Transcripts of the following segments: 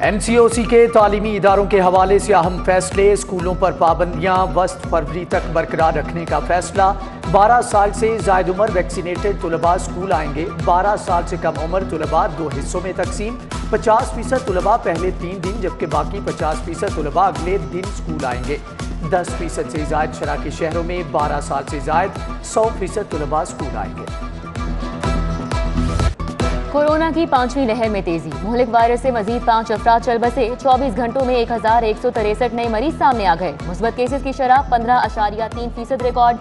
NCOC के तालीमी इदारों के हवाले से अहम फैसले। स्कूलों पर पाबंदियां वस्त फरवरी तक बरकरार रखने का फैसला। 12 साल से जायद उम्र वैक्सीनेटेड तुलबा स्कूल आएंगे। 12 साल से कम उम्र तुलबा 2 हिस्सों में तकसीम। 50% तुलबा पहले 3 दिन जबकि बाकी 50% तुलबा अगले दिन स्कूल आएंगे। 10% से जायद शरह के शहरों में 12 साल से जायद 100% तुलबा स्कूल आएंगे। कोरोना की 5वीं लहर में तेजी। मुहलिक वायरस से मजीद 5 अफराद चल बसे। 24 घंटों में 1163 नए मरीज सामने आ गए। मुस्बत केसेस की शरह 15.3% record.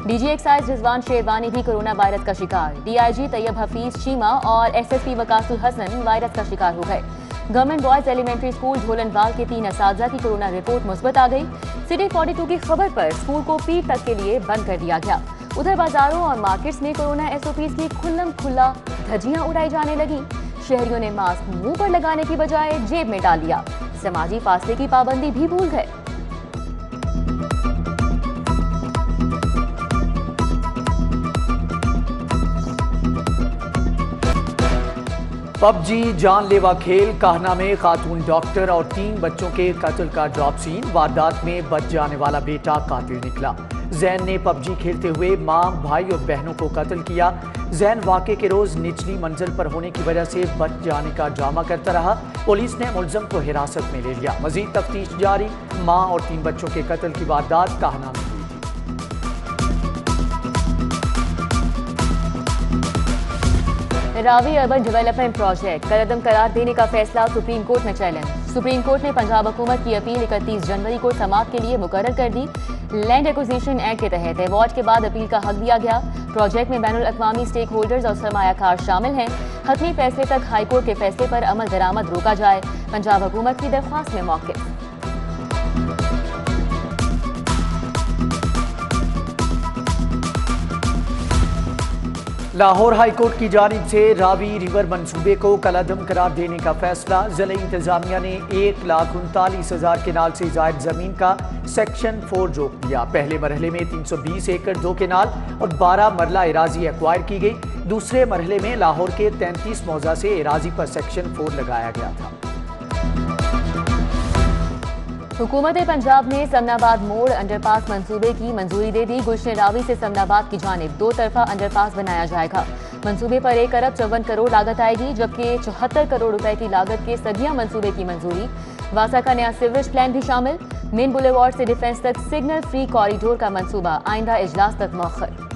DG excise Rizwan sherwani भी कोरोना वायरस का शिकार। DIG तैयब हफीज चीमा और SSP वकासुल हसन वायरस का शिकार हो गए। गवर्नमेंट बॉयज एलिमेंट्री स्कूल ढोलनवाल के 3 असातिज़ा की कोरोना रिपोर्ट मुस्बत आ गई। सिटी 42 की खबर पर स्कूल को पीर तक के लिए बंद कर दिया गया। उधर बाजारों और मार्केट्स में कोरोना SOPs की खुल्लम खुल्ला धज्जियां उड़ाई जाने लगी। शहरियों ने मास्क मुंह पर लगाने की बजाय जेब में डाल लिया। समाजी फासले की पाबंदी भी भूल गए। PUBG जानलेवा खेल। काहना में खातून डॉक्टर और 3 बच्चों के कत्ल का ड्रॉप सीन। वारदात में बच जाने वाला बेटा कातिल निकला। जैन ने PUBG खेलते हुए मां, भाई और बहनों को कत्ल किया। जैन वाक़े के रोज निचली मंजिल पर होने की वजह से बच जाने का ड्रामा करता रहा। पुलिस ने मुलजम को हिरासत में ले लिया। मजीद तफ्तीश जारी। मां और 3 बच्चों के कत्ल की वारदात काहना में हुई। रावी अर्बन डेवलपमेंट प्रोजेक्ट कलअदम करार देने का फैसला सुप्रीम कोर्ट में चैलेंज। सुप्रीम कोर्ट ने पंजाब हुकूमत की अपील 31 जनवरी को समाअत के लिए मुकर्रर कर दी। लैंड एक्विजिशन एक्ट के तहत अवार्ड के बाद अपील का हक दिया गया। प्रोजेक्ट में बैनुल अक़वामी स्टेक होल्डर्स और सरमायाकार शामिल हैं। हतमी फैसले तक हाईकोर्ट के फैसले पर अमल दरामद रोका जाए। पंजाब हुकूमत की दरख्वास्त में मौक़िफ़। लाहौर हाई कोर्ट की जानिब से रावी रिवर मंसूबे को कलअदम करार देने का फैसला। ज़िला इंतजामिया ने 1,39,000 केनाल से जायद जमीन का सेक्शन 4 रोक दिया। पहले मरहले में 320 एकड़ 2 केनाल और 12 मरला एराजी एक्वायर की गई। दूसरे मरहले में लाहौर के 33 मौजा से एराजी पर सेक्शन 4 लगाया गया था। हुकूमत पंजाब ने समनाबाद मोड़ अंडरपास मंसूबे की मंजूरी दे दी। गुलशन रावी से समनाबाद की जानिब 2 तरफा अंडरपास बनाया जाएगा। मंसूबे पर 1 अरब 54 करोड़ लागत आएगी, जबकि 74 करोड़ रुपए की लागत के सदिया मंसूबे की मंजूरी। वासा का नया सीवरेज प्लान भी शामिल। मेन बुलेवार्ड से डिफेंस तक सिग्नल फ्री कॉरिडोर का मंसूबा आइंदा इजलास तक मौखर।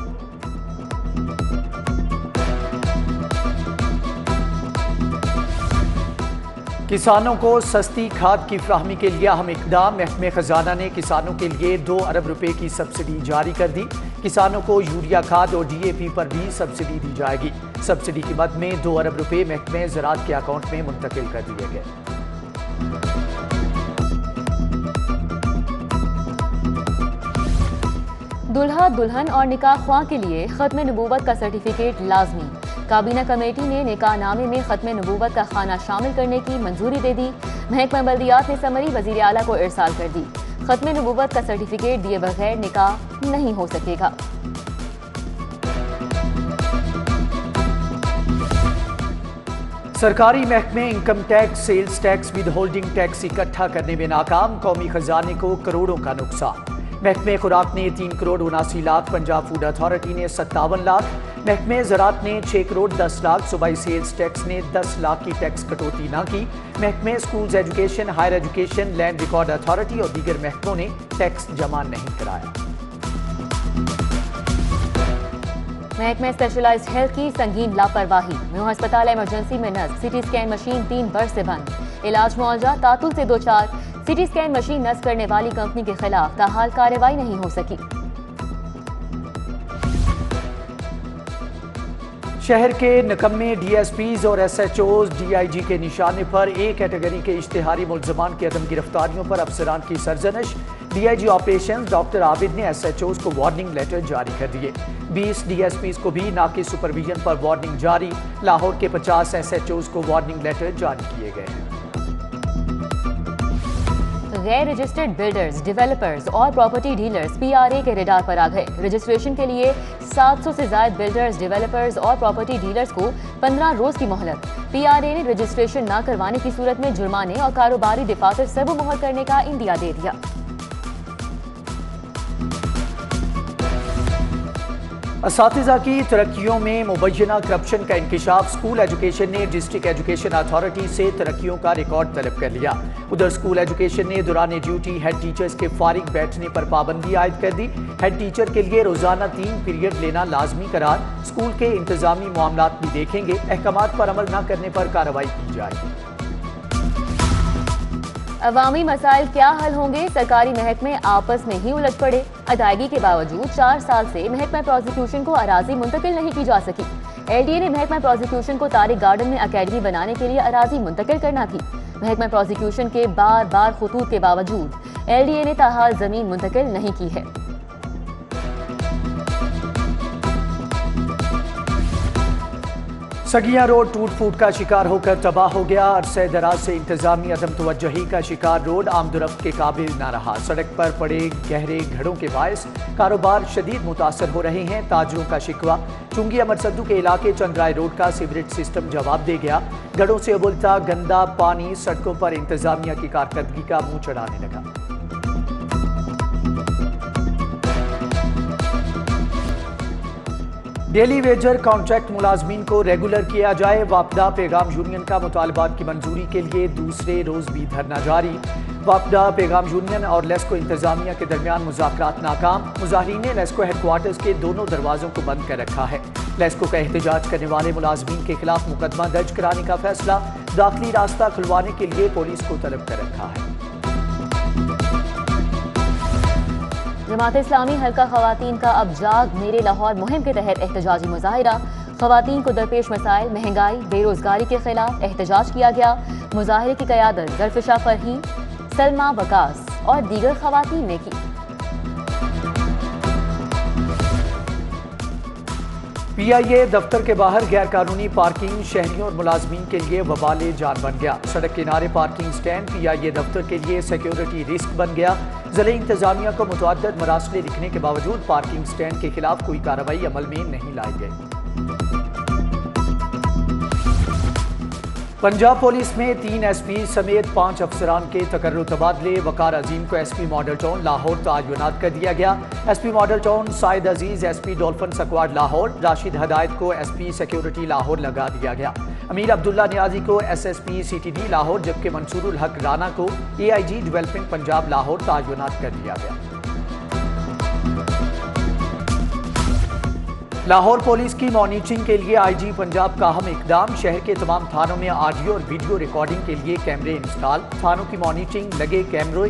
किसानों को सस्ती खाद की फ्राहमी के लिए अहम इक़दाम। महकमे खजाना ने किसानों के लिए 2 अरब रुपए की सब्सिडी जारी कर दी। किसानों को यूरिया खाद और DAP पर भी सब्सिडी दी जाएगी। सब्सिडी की मद में 2 अरब रुपए महकमे ज़राअत के अकाउंट में मुंतकिल कर दिए गए। दुल्हा दुल्हन और निकाह ख्वां के लिए खत्म नबूवत का सर्टिफिकेट लाजमी। काबीना कमेटी ने निकाह नामे में खत्म नबूवत का खाना शामिल करने की मंजूरी दे दी। महकमा बल्दियात ने समरी वजीर आला को इरसाल कर दी। खत्म नबूवत का सर्टिफिकेट दिए बगैर निकाह नहीं हो सकेगा। सरकारी महकमे income tax, sales tax, withholding tax इकट्ठा करने में नाकाम। कौमी खजाने को करोड़ों का नुकसान। महकमे खुराक ने 3 करोड़ 79 लाख, पंजाब फूड अथॉरिटी ने 57 लाख, महकमे ज़राअत ने 6 करोड़ 10 लाख, सूबाई सेल्स टैक्स ने 10 लाख की टैक्स कटौती न की। महकमे schools education, higher education, land record authority और दीगर महकमों ने टैक्स जमा नहीं कराया। महकमे स्पेशलाइज्ड हेल्थ की संगीन लापरवाही। न्यू अस्पताल इमरजेंसी में नस सिटी स्कैन मशीन 3 बरस से बंद। इलाज मुआवजा तातुल से 2-4। सिटी स्कैन मशीन नस करने वाली कंपनी के खिलाफ ताहाल कार्रवाई नहीं हो सकी। शहर के निकम्मे DSPs और SHOs DIG के निशाने पर A कैटेगरी के इश्तिहारी मुल्ज़मान की अदम गिरफ्तारियों पर अफसरान की सरजनश। DIG ऑपरेशन डॉक्टर आबिद ने SHOs को वार्निंग लेटर जारी कर दिए। 20 DSPs को भी नाक़िस सुपरविजन पर वार्निंग जारी। लाहौर के 50 SHOs को वार्निंग लेटर जारी किए गए हैं। गैर रजिस्टर्ड बिल्डर्स, डेवलपर्स और प्रॉपर्टी डीलर्स PRA के रेडार पर आ गए। रजिस्ट्रेशन के लिए 700 से ज्यादा बिल्डर्स, डेवलपर्स और प्रॉपर्टी डीलर्स को 15 रोज की मोहलत। PRA ने रजिस्ट्रेशन न करवाने की सूरत में जुर्माने और कारोबारी दफातर सबो मुहर करने का इंदिया दे दिया। असातिज़ा की तरक्कियों में मुबैना करप्शन का इंकशाफ। स्कूल एजुकेशन ने डिस्ट्रिक्ट एजुकेशन अथॉरिटी से तरक्कियों का रिकॉर्ड तलब कर लिया। उधर स्कूल एजुकेशन ने दौरान ड्यूटी हेड टीचर्स के फारिग बैठने पर पाबंदी आयद कर दी। हेड टीचर के लिए रोजाना 3 पीरियड लेना लाजमी करार। स्कूल के इंतजामी मामलात भी देखेंगे। अहकामात पर अमल न करने पर कार्रवाई की जाएगी। अवामी मसाइल क्या हल होंगे? सरकारी महकमे आपस में ही उलझ पड़े। अदायगी के बावजूद 4 साल से महकमा प्रोसिक्यूशन को अराजी मुंतकिल नहीं की जा सकी। LDA ने महकमा प्रोसिक्यूशन को तारिक गार्डन में अकेडमी बनाने के लिए अराजी मुंतकिल करना थी। महकमा प्रोसिक्यूशन के बार बार खुतूत के बावजूद LDA ने ताहाल जमीन मुंतकिल नहीं की है। सगिया रोड टूट फूट का शिकार होकर तबाह हो गया। अरसे दराज से इंतजामी अदम तवज्जुही का शिकार रोड आमदरफ्त के काबिल न रहा। सड़क पर पड़े गहरे घड़ों के बायस कारोबार शदीद मुतासर हो रहे हैं। ताजरों का शिकवा। चुंगी अमरसद्दू के इलाके चंद्राय रोड का सीवरेज सिस्टम जवाब दे गया। घड़ों से उबलता गंदा पानी सड़कों पर इंतजामिया की कारकर्दगी का मुंह चढ़ाने लगा। डेली वेजर कॉन्ट्रैक्ट मुलाजमीन को रेगुलर किया जाए। वापडा पैगाम यूनियन का मुतालबात की मंजूरी के लिए दूसरे रोज भी धरना जारी। वापडा पैगाम यूनियन और लेस्को इंतजामिया के दरमियान मुज़ाकरात नाकाम। मुजाहिरीन ने लेस्को हेडक्वार्टर्स के दोनों दरवाजों को बंद कर रखा है। लेस्को का एहतजाज करने वाले मुलाजमीन के खिलाफ मुकदमा दर्ज कराने का फैसला। दाखिली रास्ता खुलवाने के लिए पुलिस को तलब कर रखा है। जमात इस्लामी हल्का खवातीन का अब जाग मेरे लाहौर मुहिम के तहत एहतजाजी मुजाहिरा। खवातीन को दरपेश मसाइल महंगाई बेरोजगारी के खिलाफ एहतजाज किया गया। मुजाहिरे की क़यादत ज़रफ़िशा फ़रहीन, सलमा वकास और दीगर खवातीन ने की। PIA दफ्तर के बाहर गैर कानूनी पार्किंग शहरियों और मुलाजमीन के लिए वबाले जान बन गया। सड़क किनारे पार्किंग स्टैंड PIA दफ्तर के लिए सिक्योरिटी रिस्क बन गया। ज़िले इंतजामिया को मुतअद्दिद मरासले लिखने के बावजूद पार्किंग स्टैंड के खिलाफ कोई कार्रवाई अमल में नहीं लाई गई। पंजाब पुलिस में 3 SP समेत 5 अफसरान के तकर्रुर तबादले। वकार अजीम को SP मॉडल टाउन लाहौर तआयुनात कर दिया गया। SP मॉडल टाउन साइद अजीज SP dolphin squad Lahore, Rashid हदायत को SP सिक्योरिटी लाहौर लगा दिया गया। अमीर अब्दुल्ला नियाजी को SSP CTD लाहौर, जबकि मंसूरुल हक राना को AIG डेवलपमेंट पंजाब लाहौर तआयुनात कर दिया गया। लाहौर पुलिस की मॉनिटरिंग के लिए IG पंजाब का अहम इकदाम। शहर के तमाम थानों में ऑडियो और वीडियो रिकॉर्डिंग के लिए कैमरे इंस्टॉल। थानों की मॉनिटरिंग लगे कैमरे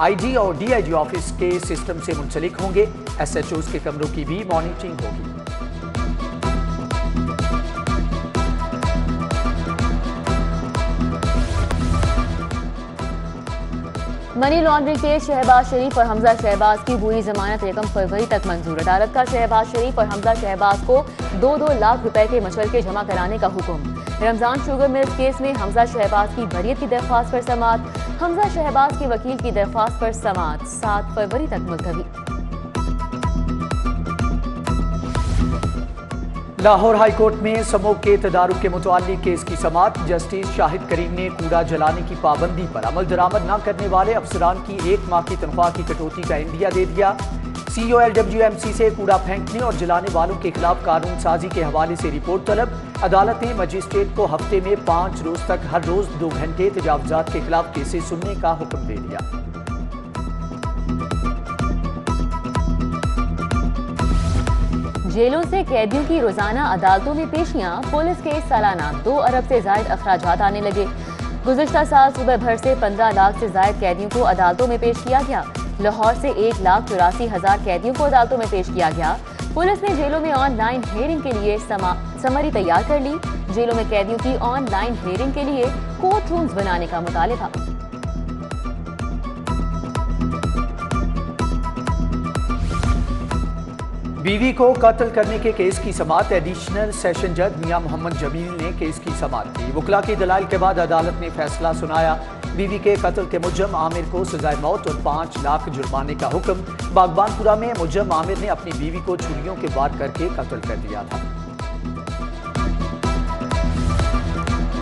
IG और DIG ऑफिस के सिस्टम से मुंसलिक होंगे। SHOs के कमरों की भी मॉनिटरिंग होगी। मनी लॉन्ड्रिंग केस शहबाज शरीफ और हमजा शहबाज की बुरी जमानत 1 फरवरी तक मंजूर। अदालत का शहबाज शरीफ और हमजा शहबाज को 2-2 लाख रुपए के मशवरे जमा कराने का हुक्म। रमजान शुगर मिल्स केस में हमजा शहबाज की बरियत की दरख्वास्त पर समाअत। हमजा शहबाज के वकील की दरख्वास्त पर समाअत 7 फरवरी तक मुलतवी। लाहौर हाई कोर्ट में समूह के तदारुक के मुताल्लिक केस की समाअत। जस्टिस शाहिद करीम ने कूड़ा जलाने की पाबंदी पर अमल दरामद न करने वाले अफसरान की 1 माह की तनख्वाह की कटौती का इंदिया दे दिया। COLWMC से कूड़ा फेंकने और जलाने वालों के खिलाफ कानून साजी के हवाले से रिपोर्ट तलब। अदालत ने मजिस्ट्रेट को हफ्ते में 5 रोज तक हर रोज 2 घंटे तजावुजात के खिलाफ केसेस सुनने का हुक्म दे दिया। जेलों से कैदियों की रोजाना अदालतों में पेशियां। पुलिस के सालाना 2 अरब से जायद अखराजात आने लगे। गुज़िश्ता साल सुबह भर से 15 लाख से जायद कैदियों को अदालतों में पेश किया गया। लाहौर से 1,84,000 कैदियों को अदालतों में पेश किया गया। पुलिस ने जेलों में ऑनलाइन हेयरिंग के लिए समरी तैयार कर ली। जेलों में कैदियों की ऑनलाइन हेयरिंग के लिए कोर्ट रूम्स बनाने का मुतालिबा। बीवी को कत्ल करने के केस की समाअत। एडिशनल सेशन जज मियां मोहम्मद जमील ने केस की समाअत की। वकला की दलाइल के बाद अदालत ने फैसला सुनाया। बीवी के कत्ल के मुजर्म आमिर को सजाए मौत और 5 लाख जुर्माने का हुक्म। बागबानपुरा में मुजर्म आमिर ने अपनी बीवी को छुरियों के वार करके कत्ल कर दिया था।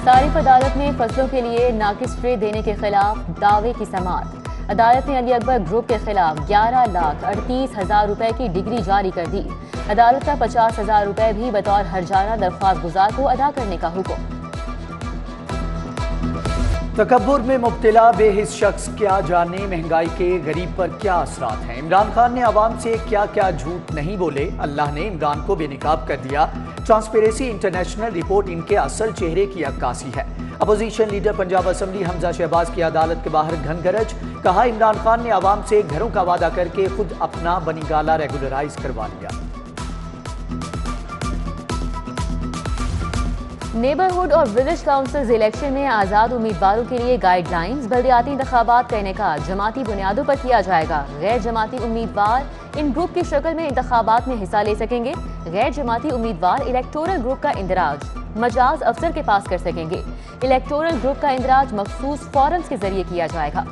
सारिफ अदालत में फसलों के लिए नाकिस ट्रे देने के खिलाफ दावे की समाअत। अदालत ने अली अकबर ग्रुप के खिलाफ 11,38,000 रुपए की डिग्री जारी कर दी। अदालत का 50,000 रुपए भी बतौर हर्जाना दरख्वास्त गुजार को अदा करने का हुक्म। तकब्बुर में मुब्तला बेहिस शख्स क्या जाने महंगाई के गरीब पर क्या असरात हैं। इमरान खान ने आवाम से क्या क्या झूठ नहीं बोले। अल्लाह ने इमरान को बेनिकाब कर दिया। ट्रांसपेरेंसी इंटरनेशनल रिपोर्ट इनके असल चेहरे की अक्कासी है। Opposition leader Punjab assembly Hamza Shahbaz की अदालत के बाहर घनगरज। कहा, इमरान खान ने आवाम से घरों का वादा करके खुद अपना बनीगाला रेगुलराइज करवा लिया। नेबरहुड और विलेज काउंसिल इलेक्शन में आज़ाद उम्मीदवारों के लिए गाइडलाइंस। बल्दियाती इंतखाबात का इनेकाद जमाती बुनियादों पर किया जाएगा। गैर जमाती उम्मीदवार इन ग्रुप की शक्ल में इंतखाबात में हिस्सा ले सकेंगे। गैर जमाती उम्मीदवार इलेक्टोरल ग्रुप का इंदराज मजाज अफसर के पास कर सकेंगे। इलेक्टोरल ग्रुप का इंदराज मखसूस फॉरम्स के जरिए किया जाएगा।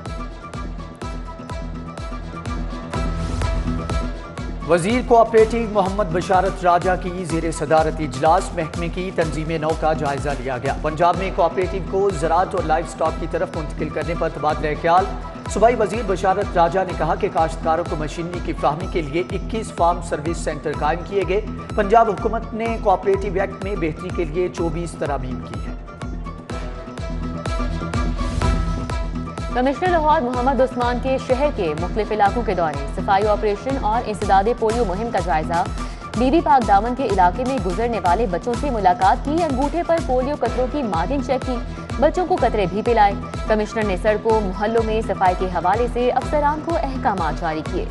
वजीर कोऑपरेटिव मोहम्मद बशारत राजा की ज़ेर सदारत इजलास महकमे की तंजीम नौ का जायजा लिया गया। पंजाब में कोऑपरेटिव को ज़राअत और लाइव स्टॉक की तरफ मुंतकिल करने पर तबादला ख्याल। सूबाई वजीर बशारत राजा ने कहा कि काश्तकारों को मशीनरी की फ्राहमी के लिए 21 फार्म सर्विस सेंटर कायम किए गए। पंजाब हुकूमत ने कोऑपरेटिव एक्ट में बेहतरी के लिए 24 तरामीम की है। कमिश्नर लाहौर मोहम्मद उस्मान के शहर के मुख्तलिफ इलाकों के दौरे सफाई ऑपरेशन और इंसदाद पोलियो मुहिम का जायजा। बीबी पाक दामन के इलाके में गुजरने वाले बच्चों से मुलाकात की। अंगूठे पर पोलियो कतरों की मार्किंग चेक की। बच्चों को कतरे भी पिलाए। कमिश्नर ने सड़कों मोहल्लों में सफाई के हवाले से अफसरान को अहकामात जारी किए।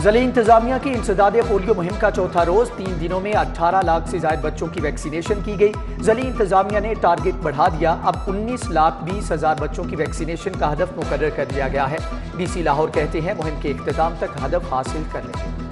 ज़िला इंतजामिया की इंसदाद पोलियो मुहिम का चौथा रोज 3 दिनों में 18 लाख से ज्यादा बच्चों की वैक्सीनेशन की गई। ज़िला इंतजामिया ने टारगेट बढ़ा दिया। अब 19,20,000 बच्चों की वैक्सीनेशन का हदफ मुकर्रर कर दिया गया है। DC लाहौर कहते हैं मुहिम के इख्तिताम तक हदफ हासिल कर लेंगे।